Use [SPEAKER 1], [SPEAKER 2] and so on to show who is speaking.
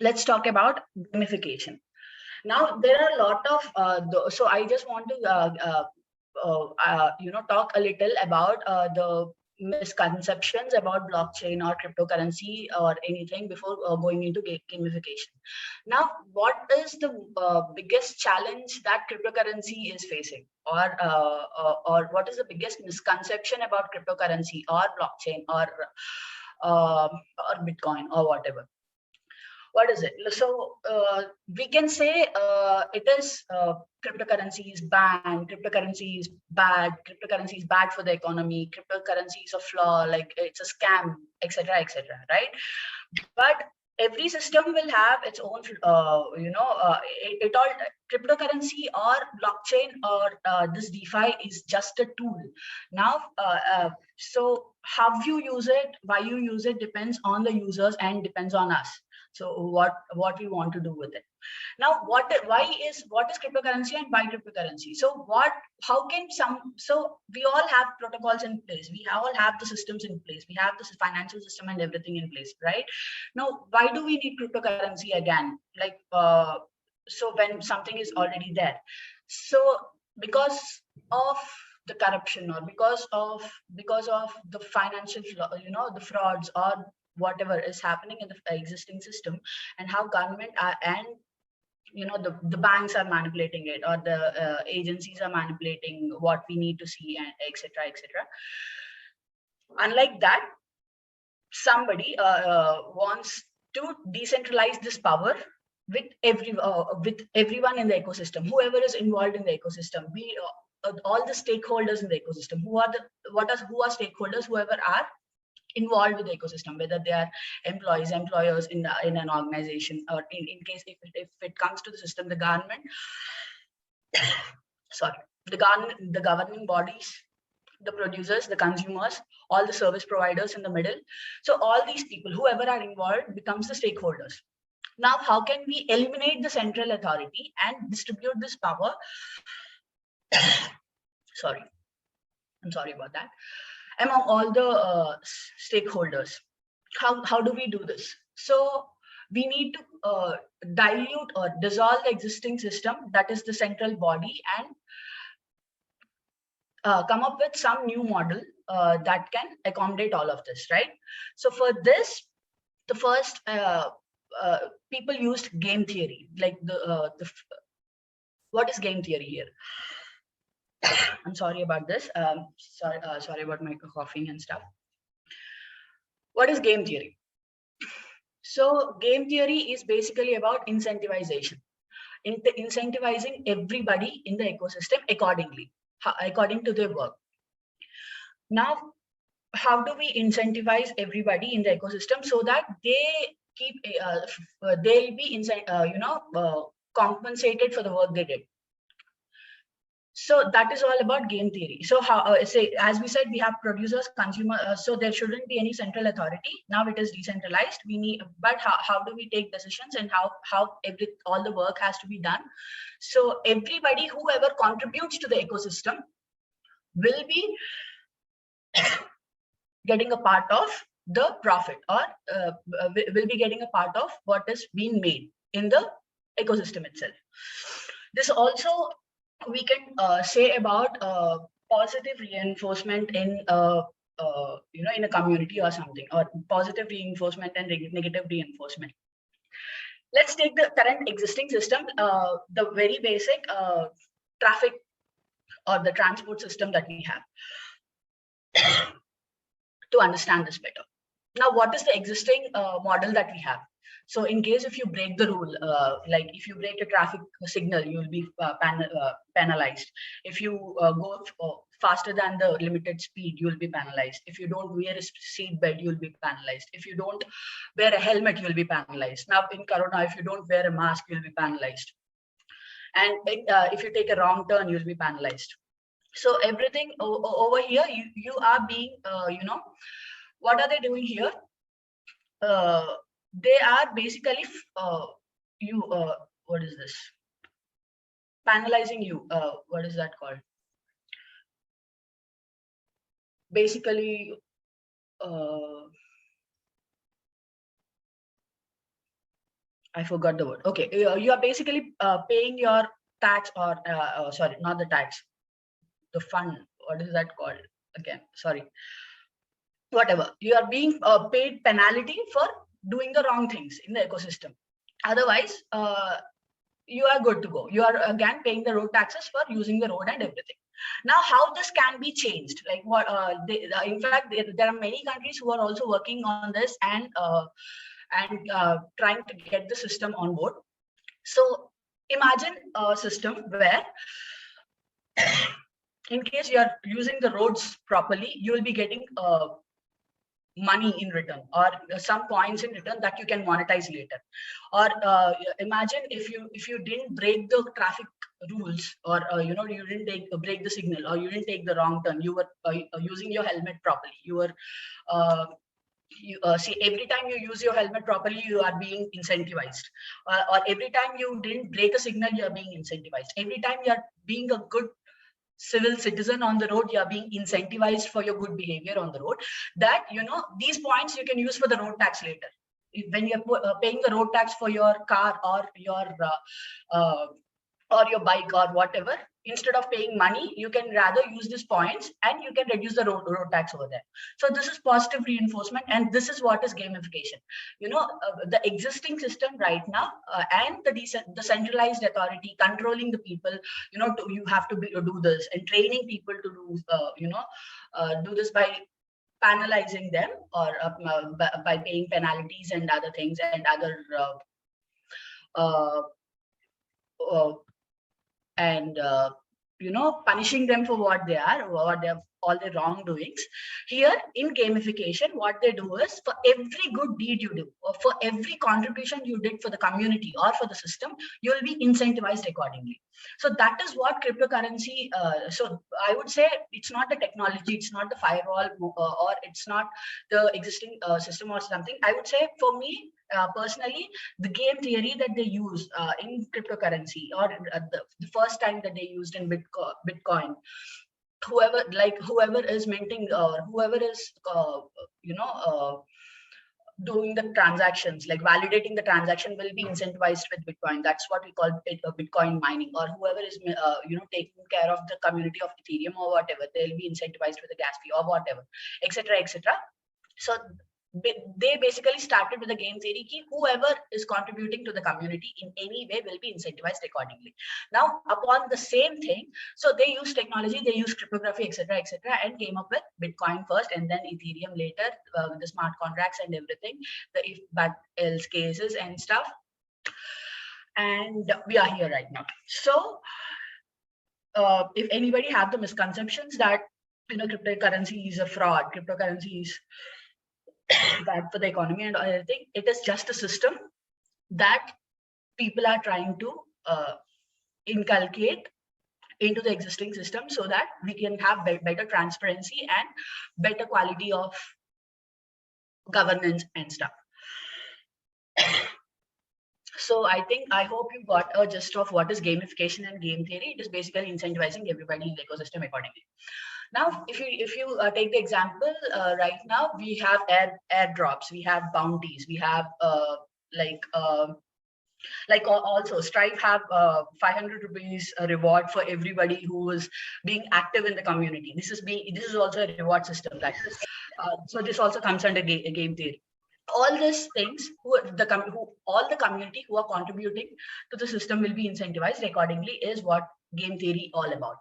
[SPEAKER 1] let's talk about gamification. Now there are a lot of so I just want to talk a little about the misconceptions about blockchain or cryptocurrency or anything before going into gamification. Now, what is the biggest challenge that cryptocurrency is facing, or what is the biggest misconception about cryptocurrency or blockchain or Bitcoin or whatever? What is it? So we can say it is cryptocurrency is banned, cryptocurrency is bad, cryptocurrency is bad for the economy, cryptocurrency is a flaw, like it's a scam, etc., etc. Right? But every system will have its own, it all, cryptocurrency or blockchain or this DeFi is just a tool. Now, so how you use it, why you use it depends on the users and depends on us. So what we want to do with it. Now, what is cryptocurrency and why cryptocurrency? So how can so we all have protocols in place. We all have the systems in place. We have this financial system and everything in place, right? Now, why do we need cryptocurrency again? Like, so when something is already there. So because of the corruption or because of the financial, the frauds or whatever is happening in the existing system, and how government and the banks are manipulating it, or the agencies are manipulating what we need to see, and etc., etc. Unlike that, somebody wants to decentralize this power with everyone in the ecosystem, whoever is involved in the ecosystem, be all the stakeholders in the ecosystem. Who are stakeholders? Whoever are involved with the ecosystem, whether they are employers in an organization, or in case if it comes to the system, the government, sorry, the governing bodies, the producers, the consumers, all the service providers in the middle. So all these people, whoever are involved, becomes the stakeholders. Now, how can we eliminate the central authority and distribute this power? Sorry, I'm sorry about that. Among all the stakeholders. How do we do this? So we need to dilute or dissolve the existing system, that is the central body, and come up with some new model that can accommodate all of this, right? So for this, the first people used game theory, like what is game theory here? I'm sorry about this. Sorry about my coughing and stuff. What is game theory? So game theory is basically about incentivization, incentivizing everybody in the ecosystem according to their work. Now, how do we incentivize everybody in the ecosystem so that they they'll be compensated for the work they did? So that is all about game theory. So how say, as we said, we have producers, consumers, so there shouldn't be any central authority. Now it is decentralized. We need, but how do we take decisions, and how all the work has to be done? So everybody, whoever contributes to the ecosystem, will be getting a part of the profit, or will be getting a part of what is being made in the ecosystem itself. This also we can say about positive reinforcement in in a community or something, or positive reinforcement and negative reinforcement. Let's take the current existing system, the very basic traffic or the transport system that we have, to understand this better. Now, what is the existing model that we have? So in case if you break the rule, like if you break a traffic signal, you will be penalized. If you go faster than the limited speed, you will be penalized. If you don't wear a seat belt, you will be penalized. If you don't wear a helmet, you will be penalized. Now in Corona, if you don't wear a mask, you will be penalized. And if you take a wrong turn, you will be penalized. So everything over here, you are being, what are they doing here? They are basically what is this? Penalizing you. What is that called? Basically, I forgot the word. Okay, you are basically paying your tax, or sorry, not the tax, the fund. What is that called again? Sorry, whatever. You are being paid penalty for doing the wrong things in the ecosystem. Otherwise, you are good to go. You are again paying the road taxes for using the road and everything. Now, how this can be changed? Like what? In fact, there are many countries who are also working on this and trying to get the system on board. So imagine a system where, in case you are using the roads properly, you will be getting money in return, or some points in return that you can monetize later. Or imagine if you didn't break the traffic rules, or you didn't break the signal, or you didn't take the wrong turn, you were using your helmet properly, you were see, every time you use your helmet properly, you are being incentivized, or every time you didn't break a signal, you are being incentivized. Every time you are being a good civil citizen on the road, you are being incentivized for your good behavior on the road. That these points you can use for the road tax later. When you're paying the road tax for your car, uh, or your bike or whatever, instead of paying money, you can rather use these points and you can reduce the road tax over there. So this is positive reinforcement, and this is what is gamification. The existing system right now, and the centralized authority controlling the people, you have to do this, and training people to do do this by penalizing them, or by paying penalties and other things, and other uh, uh, and punishing them for what they are, what they have, all their wrongdoings. Here in gamification, what they do is, for every good deed you do, or for every contribution you did for the community or for the system, you will be incentivized accordingly. So that is what cryptocurrency. So I would say it's not the technology, it's not the firewall, or it's not the existing system or something. I would say, for me personally, the game theory that they use in cryptocurrency, or the first time that they used in Bitcoin, whoever is minting, or whoever is you know uh, doing the transactions, like validating the transaction, will be incentivized with Bitcoin. That's what we call it, Bitcoin mining. Or whoever is taking care of the community of Ethereum or whatever, they'll be incentivized with a gas fee or whatever, etc., etc. So they basically started with the game theory ki whoever is contributing to the community in any way will be incentivized accordingly. Now, upon the same thing, so they use technology, they use cryptography, etc., and came up with Bitcoin first, and then Ethereum later, with the smart contracts and everything, the if but else cases and stuff. And we are here right now. So if anybody have the misconceptions that cryptocurrency is a fraud, cryptocurrency is bad for the economy and everything, it is just a system that people are trying to inculcate into the existing system, so that we can have better transparency and better quality of governance and stuff. So I hope you got a gist of what is gamification and game theory. It is basically incentivizing everybody in the ecosystem accordingly. Now, if you take the example, right now we have airdrops, we have bounties, we have also Stripe have 500 rupees reward for everybody who is being active in the community. This is also a reward system. So this also comes under game theory. All these things, all the community who are contributing to the system will be incentivized accordingly, is what game theory all about.